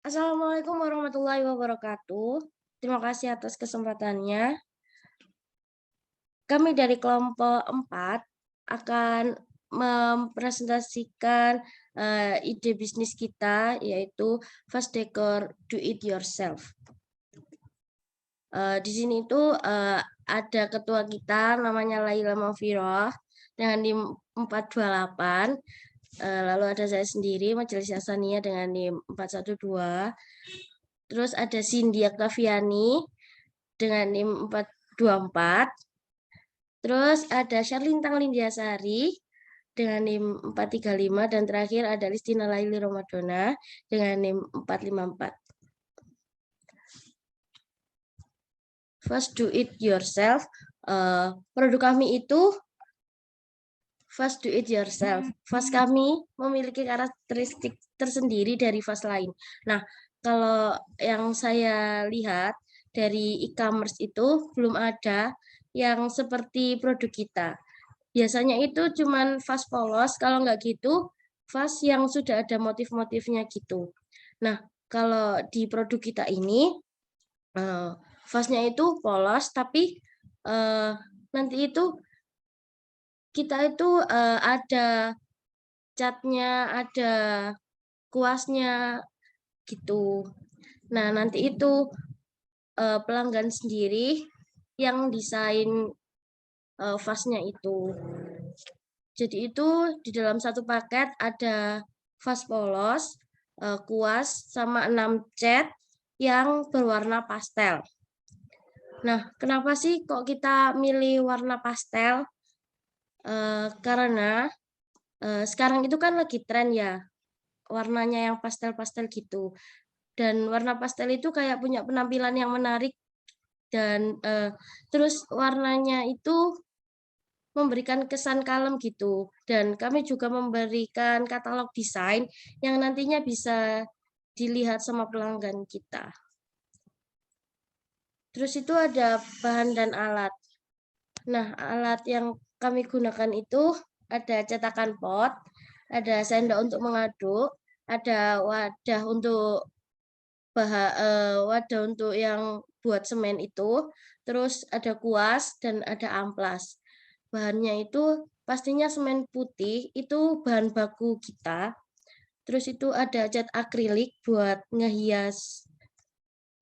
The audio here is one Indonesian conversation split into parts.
Assalamualaikum warahmatullahi wabarakatuh. Terima kasih atas kesempatannya. Kami dari kelompok 4 akan mempresentasikan ide bisnis kita, yaitu Fast Decor Do It Yourself. Di sini itu ada ketua kita namanya Laila Mafiroh dengan NIM 428. Lalu ada saya sendiri, Majelis Hasaniyah dengan NIM 412. Terus ada Cindy Aktaviani dengan NIM 424. Terus ada Sharlintang Lindiasari dengan NIM 435. Dan terakhir ada Listina Laili Romadona dengan NIM 454. First do it yourself. Produk kami itu Fast do it yourself. Fast kami memiliki karakteristik tersendiri dari fast lain. Nah, kalau yang saya lihat dari e-commerce itu belum ada yang seperti produk kita. Biasanya itu cuman fast polos, kalau nggak gitu fast yang sudah ada motif-motifnya gitu. Nah, kalau di produk kita ini fastnya itu polos, tapi nanti itu kita itu ada catnya, ada kuasnya gitu. Nah, nanti itu pelanggan sendiri yang desain vasnya itu. Jadi itu di dalam satu paket ada vas polos, kuas, sama 6 cat yang berwarna pastel. Nah, kenapa sih kok kita milih warna pastel? Karena sekarang itu kan lagi tren ya, warnanya yang pastel-pastel gitu. Dan warna pastel itu kayak punya penampilan yang menarik. Dan terus warnanya itu memberikan kesan kalem gitu. Dan kami juga memberikan katalog desain yang nantinya bisa dilihat sama pelanggan kita. Terus itu ada bahan dan alat. Nah, alat yang kami gunakan itu ada cetakan pot, ada sendok untuk mengaduk, ada wadah untuk yang buat semen itu, terus ada kuas dan ada amplas. Bahannya itu pastinya semen putih, itu bahan baku kita. Terus itu ada cat akrilik buat ngehias.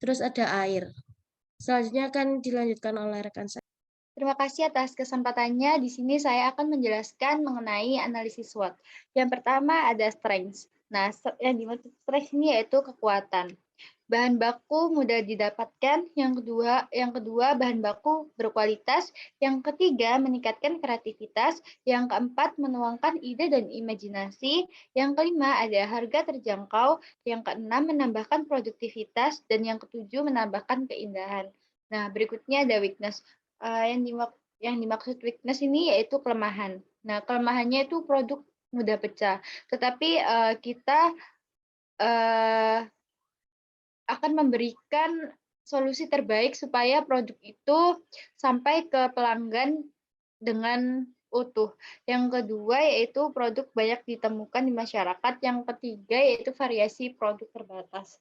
Terus ada air. Selanjutnya akan dilanjutkan oleh rekan saya. Terima kasih atas kesempatannya. Di sini saya akan menjelaskan mengenai analisis SWOT. Yang pertama ada strengths. Nah, yang dimaksud strengths ini yaitu kekuatan. Bahan baku mudah didapatkan. Yang kedua bahan baku berkualitas. Yang ketiga meningkatkan kreativitas. Yang keempat menuangkan ide dan imajinasi. Yang kelima ada harga terjangkau. Yang keenam menambahkan produktivitas dan yang ketujuh menambahkan keindahan. Nah, berikutnya ada weakness. Yang dimaksud weakness ini yaitu kelemahan. Nah, kelemahannya itu produk mudah pecah. Tetapi kita akan memberikan solusi terbaik supaya produk itu sampai ke pelanggan dengan utuh. Yang kedua yaitu produk banyak ditemukan di masyarakat. Yang ketiga yaitu variasi produk terbatas.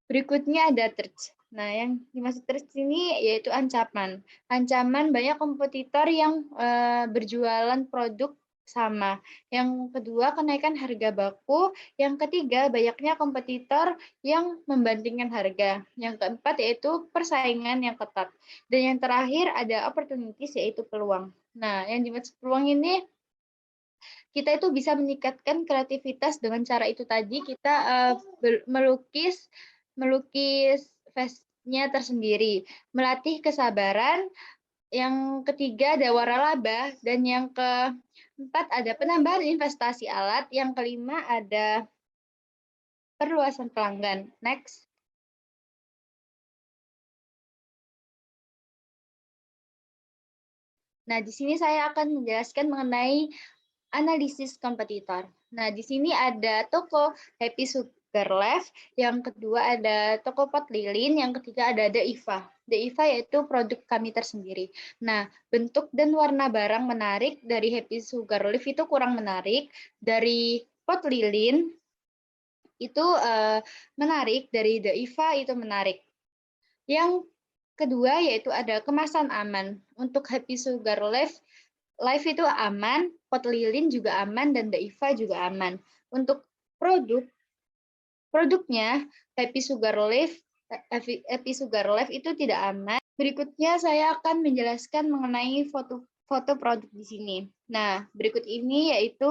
Berikutnya ada threats. Nah, yang dimaksud threats ini yaitu ancaman. Ancaman banyak kompetitor yang berjualan produk sama. Yang kedua, kenaikan harga baku. Yang ketiga, banyaknya kompetitor yang membandingkan harga. Yang keempat, yaitu persaingan yang ketat. Dan yang terakhir, ada opportunities, yaitu peluang. Nah, yang dimaksud peluang ini, kita itu bisa meningkatkan kreativitas dengan cara itu tadi. Kita melukis face-nya tersendiri, melatih kesabaran. Yang ketiga ada waralaba, dan yang keempat ada penambahan investasi alat. Yang kelima ada perluasan pelanggan. Next. Nah, di sini saya akan menjelaskan mengenai analisis kompetitor. Nah, di sini ada toko Happy Sugar Life, yang kedua ada toko Pot Lilin, yang ketiga ada The Iva. The Iva yaitu produk kami tersendiri. Nah, bentuk dan warna barang menarik dari Happy Sugar Life itu kurang menarik. Dari Pot Lilin itu menarik, dari The IFA itu menarik. Yang kedua yaitu ada kemasan aman. Untuk Happy Sugar Life itu aman, pot lilin juga aman, dan The IFA juga aman. Untuk produknya Happy Sugar Life itu tidak aman. Berikutnya saya akan menjelaskan mengenai foto produk di sini. Nah, berikut ini yaitu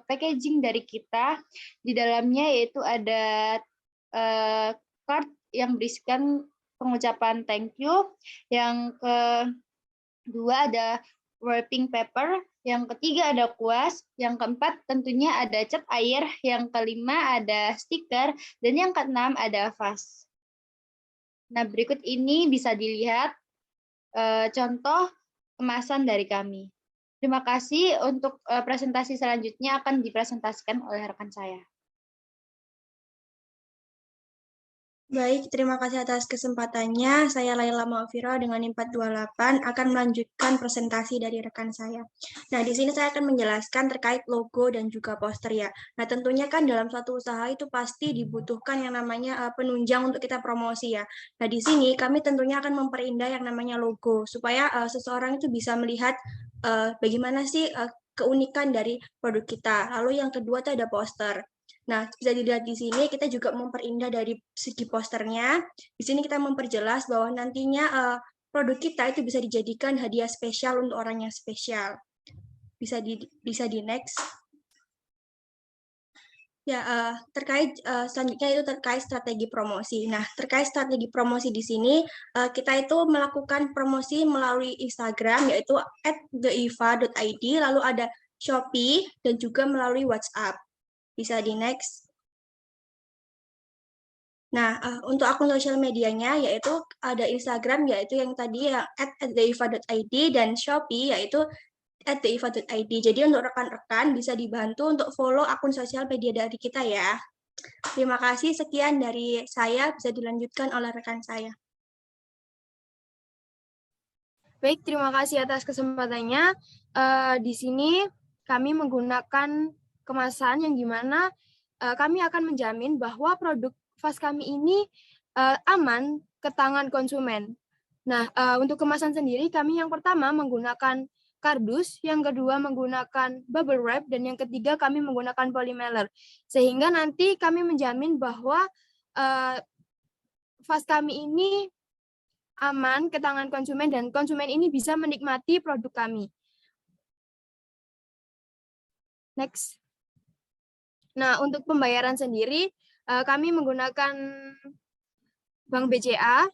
packaging dari kita. Di dalamnya yaitu ada card yang berisikan pengucapan thank you. Yang kedua ada wrapping paper. Yang ketiga ada kuas. Yang keempat tentunya ada cat air. Yang kelima ada stiker. Dan yang keenam ada vas. Nah, berikut ini bisa dilihat contoh kemasan dari kami. Terima kasih. Untuk presentasi selanjutnya akan dipresentasikan oleh rekan saya. Baik, terima kasih atas kesempatannya. Saya Laila Maafira dengan NIM 428 akan melanjutkan presentasi dari rekan saya. Nah, di sini saya akan menjelaskan terkait logo dan juga poster ya. Nah, tentunya kan dalam suatu usaha itu pasti dibutuhkan yang namanya penunjang untuk kita promosi ya. Nah, di sini kami tentunya akan memperindah yang namanya logo supaya seseorang itu bisa melihat bagaimana sih keunikan dari produk kita. Lalu yang kedua itu ada poster. Nah, bisa dilihat di sini kita juga memperindah dari segi posternya. Di sini kita memperjelas bahwa nantinya produk kita itu bisa dijadikan hadiah spesial untuk orang yang spesial. Bisa di next. Ya, selanjutnya itu terkait strategi promosi. Nah, terkait strategi promosi di sini, kita itu melakukan promosi melalui Instagram, yaitu @theiva.id, lalu ada Shopee, dan juga melalui WhatsApp. Bisa di next. Nah, untuk akun sosial medianya yaitu ada Instagram yaitu yang tadi ya @theiva.id dan Shopee yaitu @theiva.id. Jadi untuk rekan-rekan bisa dibantu untuk follow akun sosial media dari kita ya. Terima kasih, sekian dari saya, bisa dilanjutkan oleh rekan saya. Baik, terima kasih atas kesempatannya. Di sini kami menggunakan kemasan yang dimana kami akan menjamin bahwa produk vas kami ini aman ke tangan konsumen. Nah, untuk kemasan sendiri kami yang pertama menggunakan kardus, yang kedua menggunakan bubble wrap, dan yang ketiga kami menggunakan polymer. Sehingga nanti kami menjamin bahwa vas kami ini aman ke tangan konsumen dan konsumen ini bisa menikmati produk kami. Next. Nah, untuk pembayaran sendiri, kami menggunakan Bank BCA,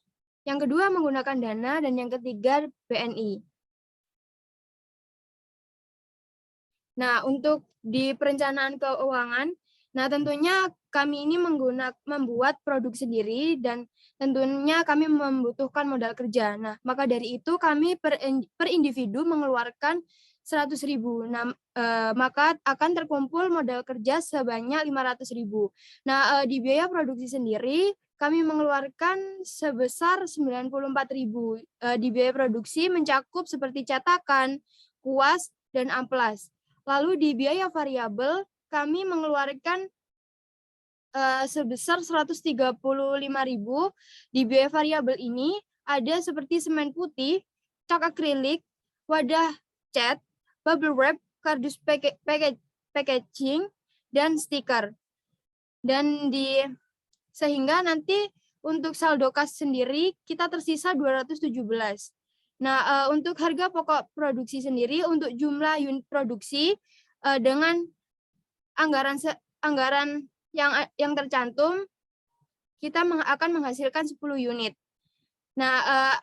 yang kedua menggunakan Dana, dan yang ketiga BNI. Nah, untuk di perencanaan keuangan, nah tentunya kami ini membuat produk sendiri dan tentunya kami membutuhkan modal kerja. Nah, maka dari itu kami per individu mengeluarkan 100.000. Nah, maka akan terkumpul modal kerja sebanyak 500.000. Nah, di biaya produksi sendiri kami mengeluarkan sebesar 94.000. Di biaya produksi mencakup seperti cetakan, kuas, dan amplas. Lalu di biaya variabel kami mengeluarkan sebesar 135.000. Di biaya variabel ini ada seperti semen putih, cat akrilik, wadah cat, bubble wrap, kardus packaging, dan stiker. Dan sehingga nanti untuk saldo kas sendiri kita tersisa 217. Nah, untuk harga pokok produksi sendiri untuk jumlah unit produksi dengan anggaran yang tercantum kita akan menghasilkan 10 unit. Nah,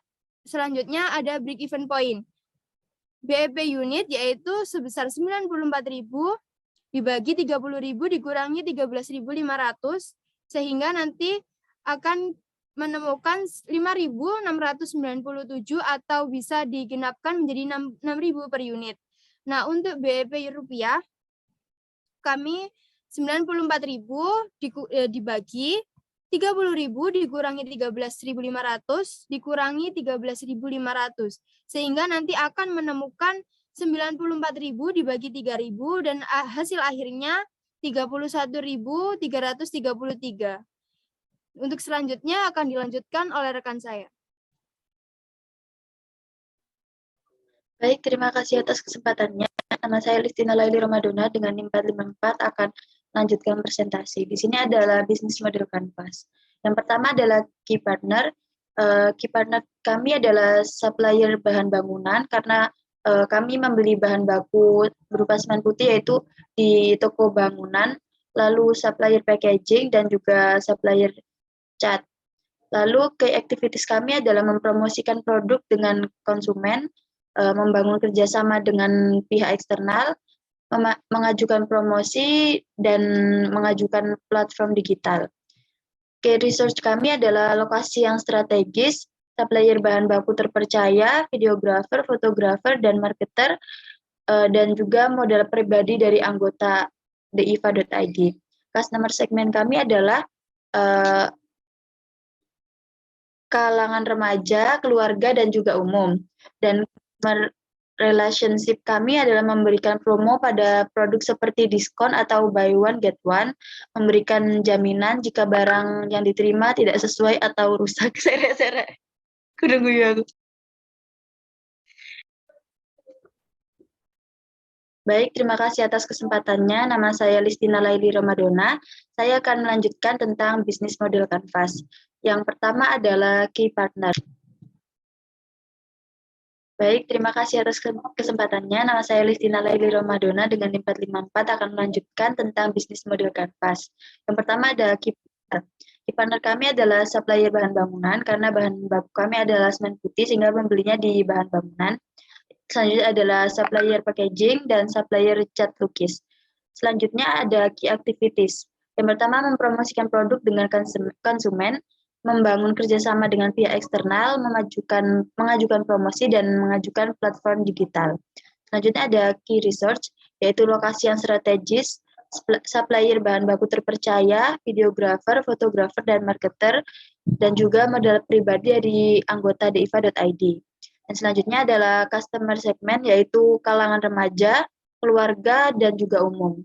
selanjutnya ada break even point. BEP unit yaitu sebesar 94.000 dibagi 30.000 dikurangi 13.500 sehingga nanti akan menemukan 5.697 atau bisa digenapkan menjadi 6.000 per unit. Nah, untuk BEP rupiah kami 94.000 dibagi 30.000 dikurangi 13.500 dikurangi 13.500 sehingga nanti akan menemukan 94.000 dibagi 3.000 dan hasil akhirnya 31.333. Untuk selanjutnya akan dilanjutkan oleh rekan saya. Baik, terima kasih atas kesempatannya. Nama saya Listina Laili Romadona dengan NIM 454 akan lanjutkan presentasi. Di sini adalah bisnis model kanvas. Yang pertama adalah key partner. Key partner kami adalah supplier bahan bangunan karena kami membeli bahan baku berupa semen putih yaitu di toko bangunan, lalu supplier packaging dan juga supplier cat. Lalu key activities kami adalah mempromosikan produk dengan konsumen, membangun kerjasama dengan pihak eksternal, mengajukan promosi, dan mengajukan platform digital. Key research kami adalah lokasi yang strategis, supplier bahan baku terpercaya, videographer, fotografer, dan marketer, dan juga modal pribadi dari anggota theiva.id. Customer segmen kami adalah kalangan remaja, keluarga, dan juga umum. Dan relationship kami adalah memberikan promo pada produk seperti diskon atau buy one get one, memberikan jaminan jika barang yang diterima tidak sesuai atau rusak. Sere-sere. Aku. Baik, terima kasih atas kesempatannya. Nama saya Listina Laili Romadona. Saya akan melanjutkan tentang bisnis model kanvas. Yang pertama adalah key partner. Baik, terima kasih atas kesempatannya. Nama saya Listina Laili Romadona dengan NIM 454 akan melanjutkan tentang bisnis model kanvas. Yang pertama ada key partner. Key partner kami adalah supplier bahan bangunan karena bahan baku kami adalah semen putih sehingga membelinya di bahan bangunan. Selanjutnya adalah supplier packaging dan supplier cat lukis. Selanjutnya ada key activities. Yang pertama mempromosikan produk dengan konsumen, membangun kerjasama dengan pihak eksternal, mengajukan promosi, dan mengajukan platform digital. Selanjutnya ada key research, yaitu lokasi yang strategis, supplier bahan baku terpercaya, videographer, fotografer, dan marketer, dan juga modal pribadi dari anggota theiva.id. Dan selanjutnya adalah customer segment, yaitu kalangan remaja, keluarga, dan juga umum.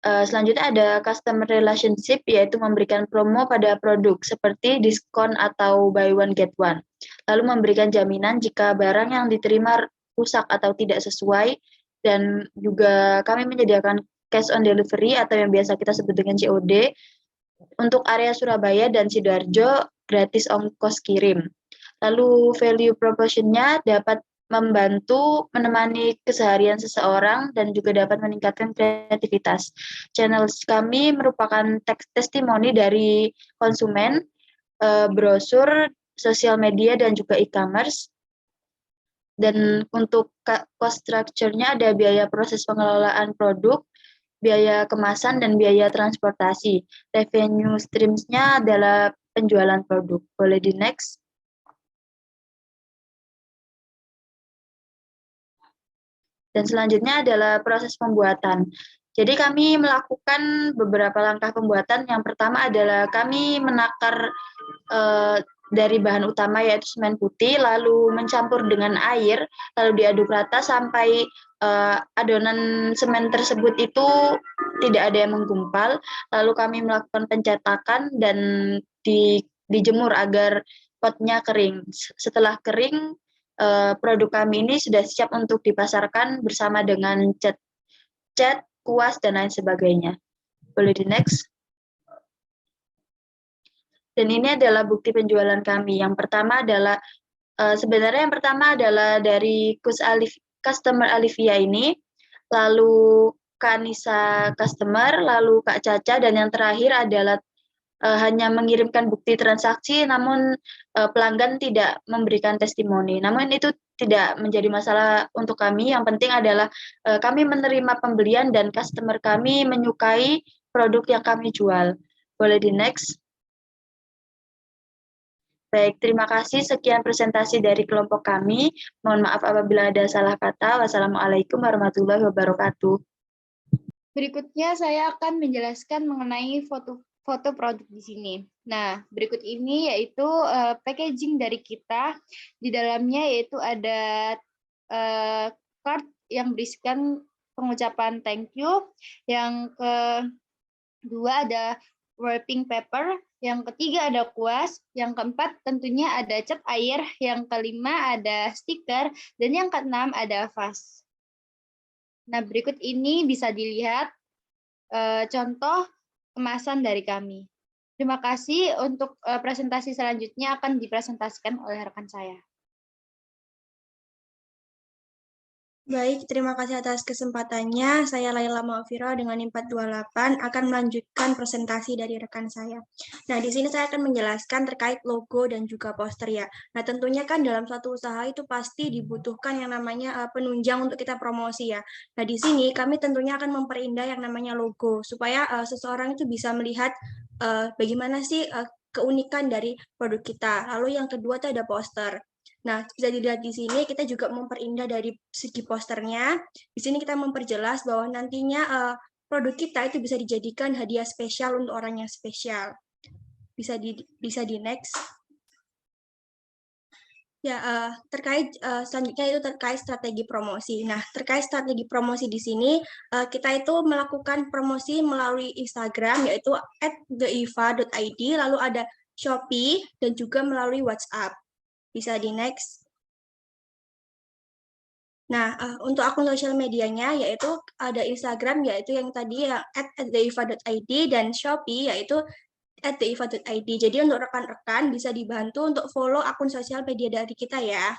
Selanjutnya ada customer relationship, yaitu memberikan promo pada produk seperti diskon atau buy one get one. Lalu memberikan jaminan jika barang yang diterima rusak atau tidak sesuai, dan juga kami menyediakan cash on delivery atau yang biasa kita sebut dengan COD. Untuk area Surabaya dan Sidoarjo gratis ongkos kirim. Lalu value proposition-nya dapat membantu menemani keseharian seseorang dan juga dapat meningkatkan kreativitas. Channel kami merupakan testimoni dari konsumen, brosur, sosial media, dan juga e-commerce. Dan untuk cost structure-nya ada biaya proses pengelolaan produk, biaya kemasan, dan biaya transportasi. Revenue streams-nya adalah penjualan produk. Boleh di next. Dan selanjutnya adalah proses pembuatan. Jadi kami melakukan beberapa langkah pembuatan. Yang pertama adalah kami menakar dari bahan utama yaitu semen putih, lalu mencampur dengan air, lalu diaduk rata sampai adonan semen tersebut itu tidak ada yang menggumpal. Lalu kami melakukan pencetakan dan dijemur agar potnya kering. Setelah kering, produk kami ini sudah siap untuk dipasarkan bersama dengan cat, kuas, dan lain sebagainya. Boleh di next. Dan ini adalah bukti penjualan kami. Yang pertama adalah, sebenarnya yang pertama adalah dari customer Alivia ini, lalu Kak Nisa customer, lalu Kak Caca, dan yang terakhir adalah hanya mengirimkan bukti transaksi, namun pelanggan tidak memberikan testimoni. Namun itu tidak menjadi masalah untuk kami. Yang penting adalah kami menerima pembelian dan customer kami menyukai produk yang kami jual. Boleh di next. Baik, terima kasih. Sekian presentasi dari kelompok kami. Mohon maaf apabila ada salah kata. Wassalamualaikum warahmatullahi wabarakatuh. Berikutnya saya akan menjelaskan mengenai foto produk di sini. Nah, berikut ini yaitu packaging dari kita. Di dalamnya yaitu ada card yang berisikan pengucapan thank you. Yang kedua ada wrapping paper. Yang ketiga ada kuas. Yang keempat tentunya ada cat air. Yang kelima ada stiker. Dan yang keenam ada vas. Nah, berikut ini bisa dilihat contoh kemasan dari kami. Terima kasih. Untuk presentasi selanjutnya akan dipresentasikan oleh rekan saya. Baik, terima kasih atas kesempatannya. Saya Laila Maafira dengan NIM 428 akan melanjutkan presentasi dari rekan saya. Nah, di sini saya akan menjelaskan terkait logo dan juga poster ya. Nah, tentunya kan dalam suatu usaha itu pasti dibutuhkan yang namanya penunjang untuk kita promosi ya. Nah, di sini kami tentunya akan memperindah yang namanya logo supaya seseorang itu bisa melihat bagaimana sih keunikan dari produk kita. Lalu yang kedua itu ada poster. Nah, bisa dilihat di sini kita juga memperindah dari segi posternya. Di sini kita memperjelas bahwa nantinya produk kita itu bisa dijadikan hadiah spesial untuk orang yang spesial. Bisa di next. Ya, selanjutnya itu terkait strategi promosi. Nah, terkait strategi promosi di sini, kita itu melakukan promosi melalui Instagram, yaitu @theiva.id, lalu ada Shopee, dan juga melalui WhatsApp. Bisa di next. Nah, untuk akun sosial medianya yaitu ada Instagram yaitu yang tadi yang @theiva.id dan Shopee yaitu @theiva.id. Jadi untuk rekan-rekan bisa dibantu untuk follow akun sosial media dari kita ya.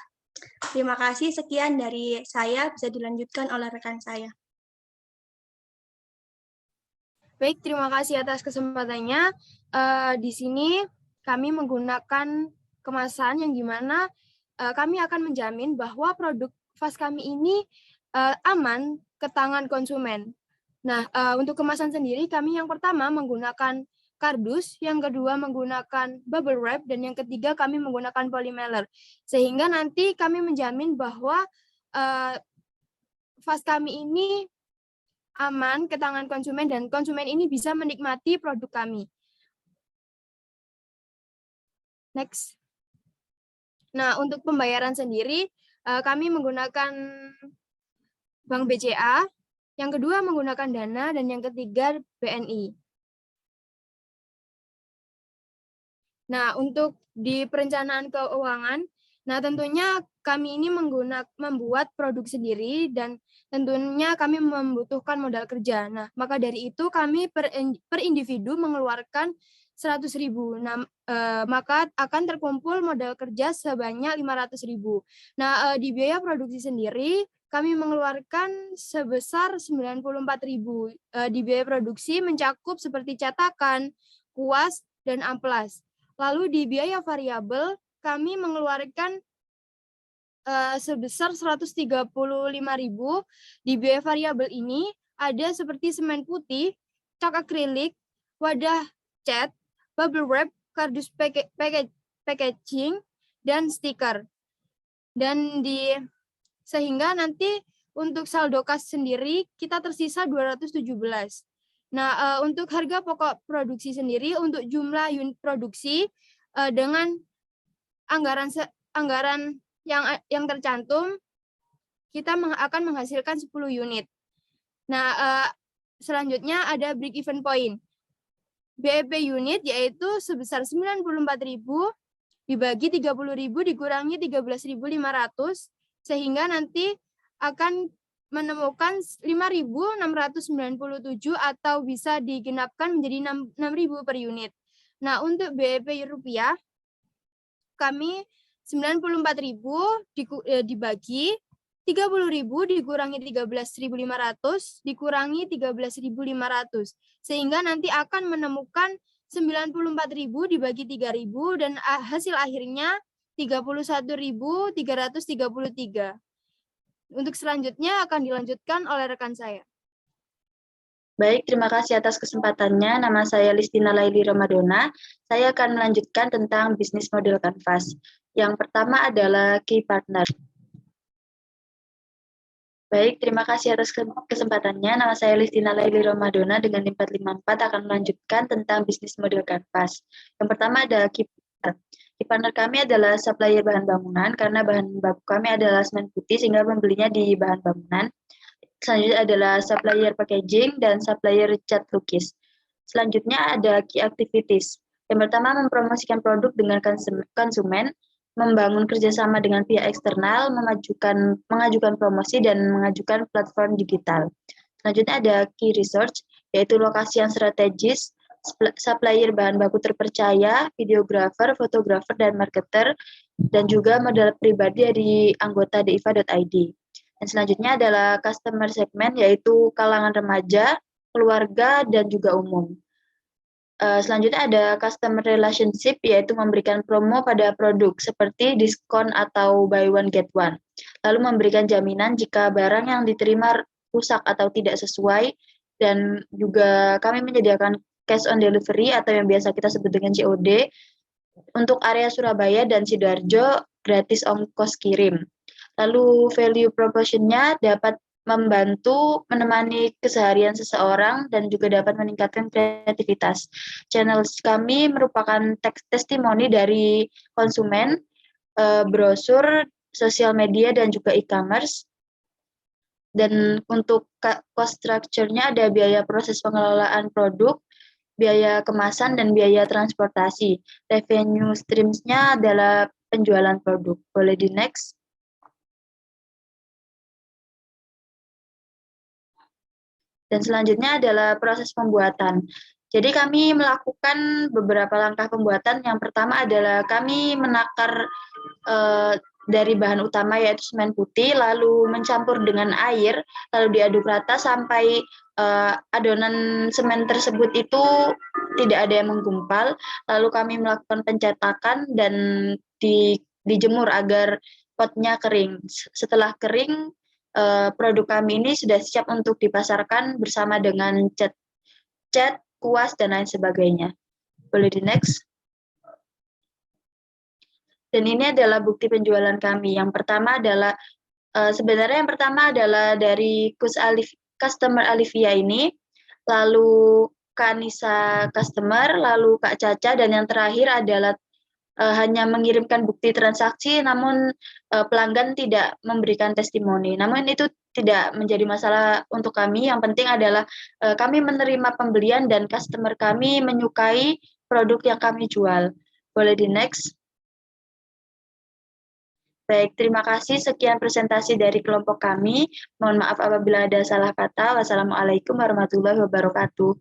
Terima kasih, sekian dari saya, bisa dilanjutkan oleh rekan saya. Baik, terima kasih atas kesempatannya. Di sini kami menggunakan kemasan yang dimana kami akan menjamin bahwa produk vas kami ini aman ke tangan konsumen. Nah, untuk kemasan sendiri kami yang pertama menggunakan kardus, yang kedua menggunakan bubble wrap, dan yang ketiga kami menggunakan polymer. Sehingga nanti kami menjamin bahwa vas kami ini aman ke tangan konsumen dan konsumen ini bisa menikmati produk kami. Next. Nah, untuk pembayaran sendiri, kami menggunakan Bank BCA, yang kedua menggunakan Dana, dan yang ketiga BNI. Nah, untuk di perencanaan keuangan, nah tentunya kami ini membuat produk sendiri dan tentunya kami membutuhkan modal kerja. Nah, maka dari itu kami per individu mengeluarkan 100.000. Nah, maka akan terkumpul modal kerja sebanyak 500.000. Nah, di biaya produksi sendiri kami mengeluarkan sebesar 94.000. Di biaya produksi mencakup seperti cetakan, kuas, dan amplas. Lalu di biaya variabel kami mengeluarkan sebesar 135.000. Di biaya variabel ini ada seperti semen putih, cat akrilik, wadah cat, bubble wrap, kardus packaging, dan stiker. Dan sehingga nanti untuk saldo kas sendiri kita tersisa 217. Nah, untuk harga pokok produksi sendiri untuk jumlah unit produksi dengan anggaran yang tercantum kita akan menghasilkan 10 unit. Nah, selanjutnya ada break even point. BEP unit yaitu sebesar 94.000 dibagi 30.000 dikurangi 13.500 sehingga nanti akan menemukan 5.697 atau bisa digenapkan menjadi 6.000 per unit. Nah, untuk BEP rupiah kami 94.000 dibagi 30.000 dikurangi 13.500 dikurangi 13.500 sehingga nanti akan menemukan 94.000 dibagi 3.000 dan hasil akhirnya 31.333. Untuk selanjutnya akan dilanjutkan oleh rekan saya. Baik, terima kasih atas kesempatannya. Nama saya Listina Laili Ramadona. Saya akan melanjutkan tentang bisnis model kanvas. Yang pertama adalah key partner. Baik, terima kasih atas kesempatannya. Nama saya Listina Laili Ramadona dengan NIM 454 akan melanjutkan tentang bisnis model kanvas. Yang pertama ada key partner. Key partner kami adalah supplier bahan bangunan karena bahan baku kami adalah semen putih sehingga membelinya di bahan bangunan. Selanjutnya adalah supplier packaging dan supplier cat lukis. Selanjutnya ada key activities. Yang pertama, mempromosikan produk dengan konsumen, membangun kerjasama dengan pihak eksternal, mengajukan promosi, dan mengajukan platform digital. Selanjutnya ada key research, yaitu lokasi yang strategis, supplier bahan baku terpercaya, videographer, fotografer, dan marketer, dan juga modal pribadi dari anggota diva.id. Dan selanjutnya adalah customer segment, yaitu kalangan remaja, keluarga, dan juga umum. Selanjutnya ada customer relationship, yaitu memberikan promo pada produk seperti diskon atau buy one get one. Lalu memberikan jaminan jika barang yang diterima rusak atau tidak sesuai, dan juga kami menyediakan cash on delivery atau yang biasa kita sebut dengan COD. Untuk area Surabaya dan Sidoarjo gratis ongkos kirim. Lalu value proposition-nya dapat membantu menemani keseharian seseorang dan juga dapat meningkatkan kreativitas. Channel kami merupakan testimoni dari konsumen, brosur, sosial media, dan juga e-commerce. Dan untuk cost structure-nya ada biaya proses pengelolaan produk, biaya kemasan, dan biaya transportasi. Revenue streams-nya adalah penjualan produk. Boleh di next. Dan selanjutnya adalah proses pembuatan. Jadi kami melakukan beberapa langkah pembuatan. Yang pertama adalah kami menakar dari bahan utama yaitu semen putih, lalu mencampur dengan air, lalu diaduk rata sampai adonan semen tersebut itu tidak ada yang menggumpal. Lalu kami melakukan pencetakan dan dijemur agar potnya kering. Setelah kering, produk kami ini sudah siap untuk dipasarkan bersama dengan cat, kuas, dan lain sebagainya. Boleh di next. Dan ini adalah bukti penjualan kami. Yang pertama adalah, sebenarnya yang pertama adalah dari customer Alivia ini, lalu Kak Nisa customer, lalu Kak Caca, dan yang terakhir adalah hanya mengirimkan bukti transaksi, namun pelanggan tidak memberikan testimoni. Namun itu tidak menjadi masalah untuk kami. Yang penting adalah kami menerima pembelian dan customer kami menyukai produk yang kami jual. Boleh di next. Baik, terima kasih. Sekian presentasi dari kelompok kami. Mohon maaf apabila ada salah kata. Wassalamualaikum warahmatullahi wabarakatuh.